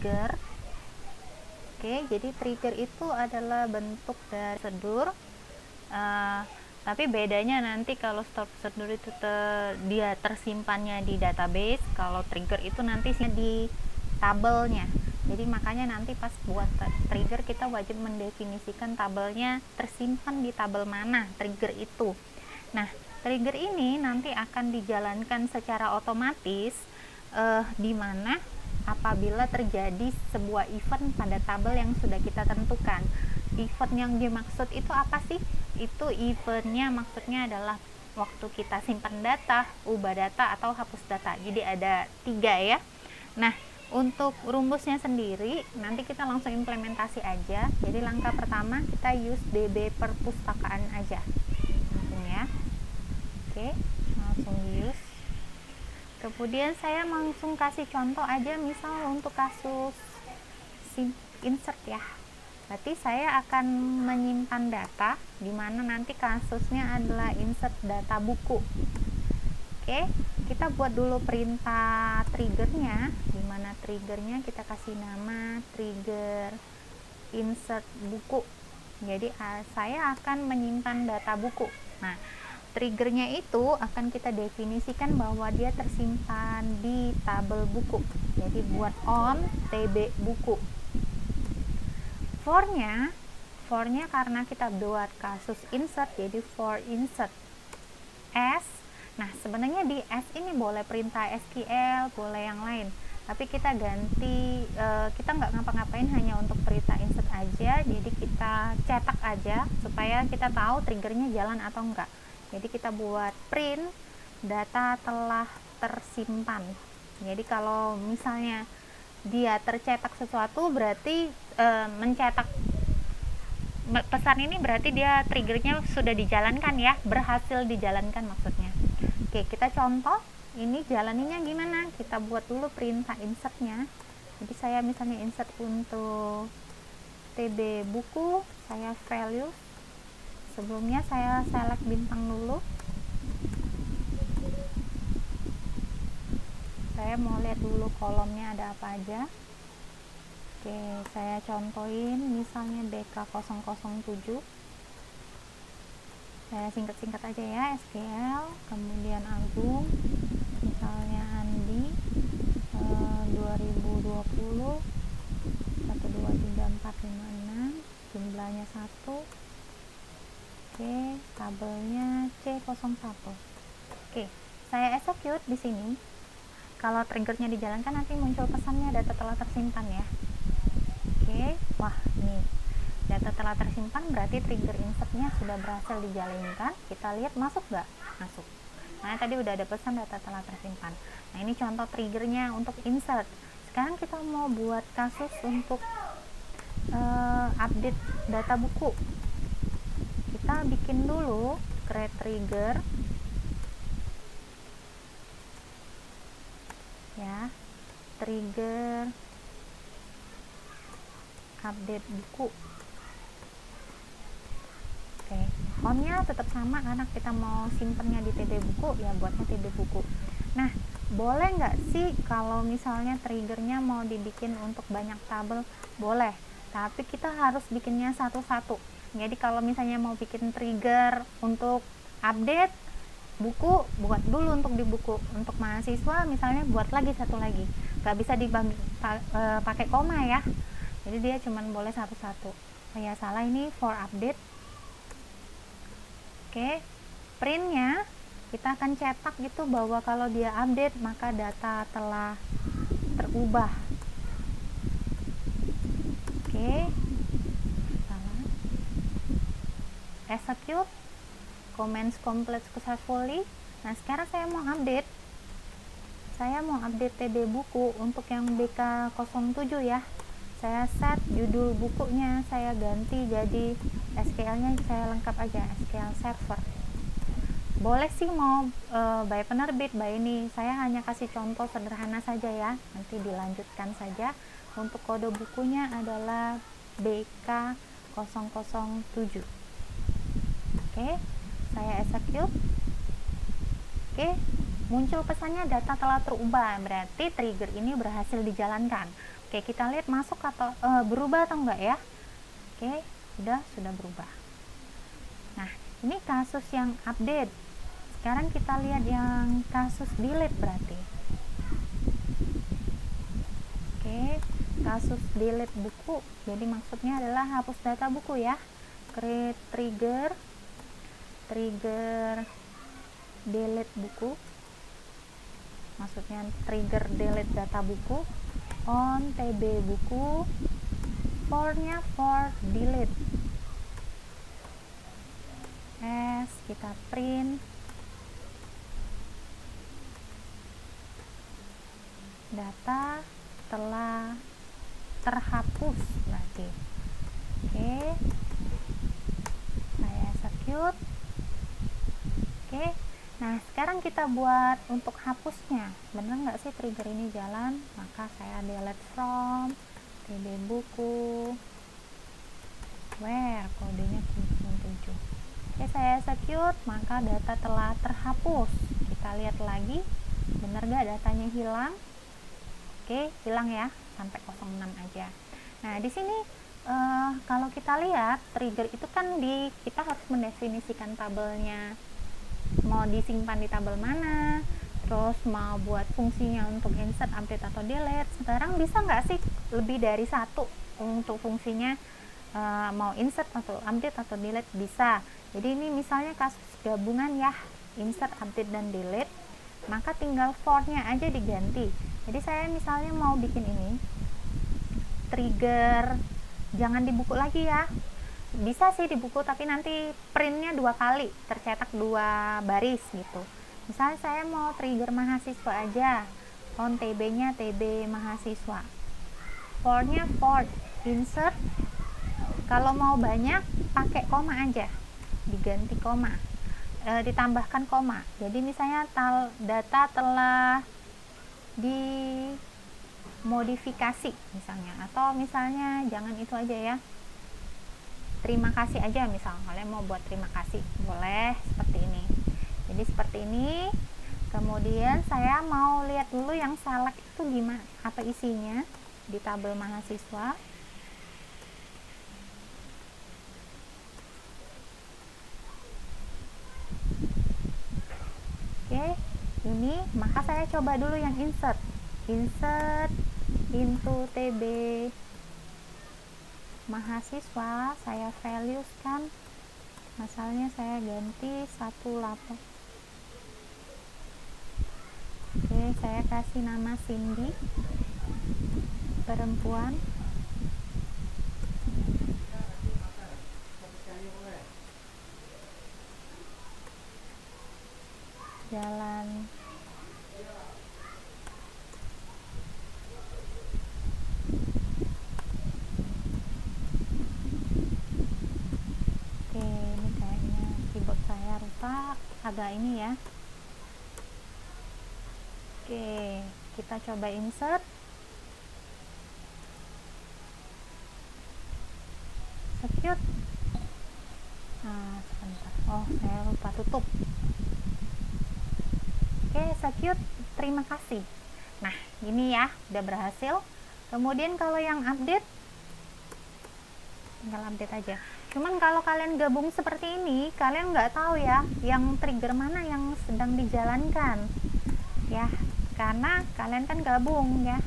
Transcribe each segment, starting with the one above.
trigger. Oke, jadi trigger itu adalah bentuk dari prosedur, tapi bedanya nanti kalau stop prosedur itu dia tersimpannya di database, kalau trigger itu nanti di tabelnya. Jadi makanya nanti pas buat trigger kita wajib mendefinisikan tabelnya tersimpan di tabel mana trigger itu. Nah, trigger ini nanti akan dijalankan secara otomatis di mana apabila terjadi sebuah event pada tabel yang sudah kita tentukan. Event yang dimaksud itu apa sih? Itu eventnya maksudnya adalah waktu kita simpan data, ubah data, atau hapus data. Jadi ada 3 ya. Nah, untuk rumusnya sendiri nanti kita langsung implementasi aja. Jadi langkah pertama kita use DB perpustakaan aja langsung ya. Oke, langsung use. Kemudian saya langsung kasih contoh aja, misal untuk kasus insert ya. Berarti saya akan menyimpan data di mana nanti kasusnya adalah insert data buku. Oke, kita buat dulu perintah triggernya, di mana triggernya kita kasih nama trigger insert buku. Jadi saya akan menyimpan data buku. Nah, triggernya itu akan kita definisikan bahwa dia tersimpan di tabel buku. Jadi buat on tb buku. For-nya karena kita buat kasus insert, jadi for insert s. Nah, sebenarnya di s ini boleh perintah SQL, boleh yang lain. Tapi kita ganti, kita nggak ngapa-ngapain, hanya untuk perintah insert aja. Jadi kita cetak aja supaya kita tahu triggernya jalan atau enggak. Jadi kita buat print data telah tersimpan. Jadi kalau misalnya dia tercetak sesuatu, berarti mencetak pesan ini berarti dia triggernya sudah dijalankan ya, berhasil dijalankan maksudnya. Oke, kita contoh ini jalaninya gimana. Kita buat dulu perintah insertnya. Jadi saya misalnya insert untuk tb buku, saya value. Sebelumnya saya select bintang dulu. Saya mau lihat dulu kolomnya ada apa aja. Oke, saya contohin misalnya BK007. Saya singkat-singkat aja ya, SQL, kemudian Agung, misalnya Andi, 2020, 123456, jumlahnya 1. Oke, tabelnya C01. Oke, saya execute di sini. Kalau triggernya dijalankan nanti muncul pesannya data telah tersimpan ya. Oke, wah nih data telah tersimpan, berarti trigger insertnya sudah berhasil dijalankan. Kita lihat masuk nggak? Masuk. Nah, tadi udah ada pesan data telah tersimpan. Nah, ini contoh triggernya untuk insert. Sekarang kita mau buat kasus untuk update data buku. Kita bikin dulu create trigger ya, trigger update buku. Oke, on-nya tetap sama karena kita mau simpennya di tb buku, ya buatnya tb buku. Nah, boleh nggak sih kalau misalnya triggernya mau dibikin untuk banyak tabel? Boleh, tapi kita harus bikinnya satu-satu. Jadi kalau misalnya mau bikin trigger untuk update buku, buat dulu untuk di buku. Untuk mahasiswa misalnya buat lagi satu lagi, nggak bisa dibagi pakai koma ya. Jadi dia cuman boleh satu-satu. Oh ya, salah, ini for update. Oke, printnya kita akan cetak gitu bahwa kalau dia update maka data telah terubah. Oke, salah. Execute, comments complete successfully. Nah, sekarang saya mau update. Saya mau update tb buku untuk yang BK07 ya. Saya set judul bukunya, saya ganti jadi SQL-nya saya lengkap aja, SQL server. Boleh sih mau by penerbit, by ini. Saya hanya kasih contoh sederhana saja ya. Nanti dilanjutkan saja. Untuk kode bukunya adalah BK007. Oke, saya execute. Oke, muncul pesannya data telah terubah, berarti trigger ini berhasil dijalankan. Oke, kita lihat masuk atau berubah atau enggak ya. Oke, sudah berubah. Nah, ini kasus yang update. Sekarang kita lihat yang kasus delete berarti. Oke, kasus delete buku. Jadi maksudnya adalah hapus data buku ya. Create trigger delete buku. Maksudnya trigger delete data buku on TB buku. For-nya for delete. Kita print data telah terhapus berarti. Oke, saya execute. Oke, nah sekarang kita buat untuk hapusnya. Bener nggak sih trigger ini jalan? Maka saya delete from TB buku where kodenya 7. Oke, saya execute, maka data telah terhapus. Kita lihat lagi, bener gak datanya hilang? Oke, hilang ya, sampai 06 aja. Nah, di sini kalau kita lihat trigger itu kan kita harus mendefinisikan tabelnya, mau disimpan di tabel mana, terus mau buat fungsinya untuk insert, update atau delete. Sekarang bisa nggak sih lebih dari satu untuk fungsinya, mau insert atau update atau delete? Bisa. Jadi ini misalnya kasus gabungan ya, insert, update, dan delete, maka tinggal for-nya aja diganti. Jadi saya misalnya mau bikin ini trigger jangan di buku lagi ya, bisa sih di buku tapi nanti printnya 2 kali, tercetak 2 baris gitu. Misalnya saya mau trigger mahasiswa aja, on TB nya TB mahasiswa, for-nya for insert. Kalau mau banyak pakai koma aja, diganti koma, ditambahkan koma. Jadi misalnya data telah dimodifikasi misalnya, atau misalnya jangan itu aja ya, terima kasih aja. Misalnya kalian mau buat terima kasih, boleh seperti ini. Jadi seperti ini. Kemudian saya mau lihat dulu yang select itu gimana, apa isinya di tabel mahasiswa. Oke, ini maka saya coba dulu yang insert into TB mahasiswa. Saya values kan, misalnya saya ganti 18. Oke, saya kasih nama Cindy, perempuan. Jalan Oke, ini kayaknya keyboard saya rusak, agak ini ya. Oke, kita coba insert. Execute. Nah, sebentar. Oh, saya lupa tutup. Oke, execute. Terima kasih. Nah, ini ya, udah berhasil. Kemudian kalau yang update, tinggal update aja. Cuman kalau kalian gabung seperti ini, kalian nggak tahu ya, yang trigger mana yang sedang dijalankan. Ya, karena kalian kan gabung ya.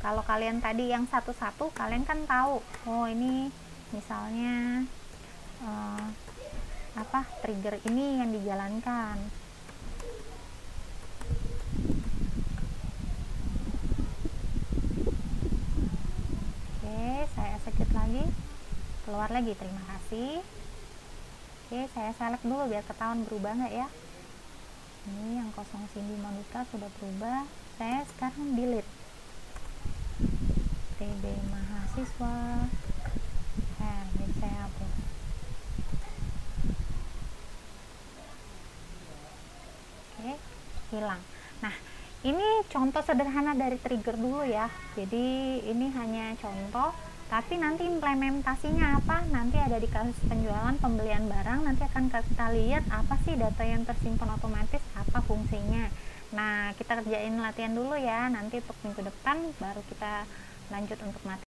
Kalau kalian tadi yang satu-satu, kalian kan tahu, oh ini misalnya trigger ini yang dijalankan. Oke, saya execute lagi, keluar lagi terima kasih. Oke, saya select dulu biar ketahuan berubah nggak ya. Ini yang kosong Cindy Monica sudah berubah. Saya sekarang delete TB mahasiswa. Jadi saya hapus. Oke, hilang. Nah, ini contoh sederhana dari trigger dulu ya. Jadi ini hanya contoh, tapi nanti implementasinya apa, nanti ada di kasus penjualan pembelian barang. Nanti akan kita lihat apa sih data yang tersimpan otomatis, apa fungsinya. Nah, kita kerjain latihan dulu ya, nanti untuk minggu depan baru kita lanjut untuk materi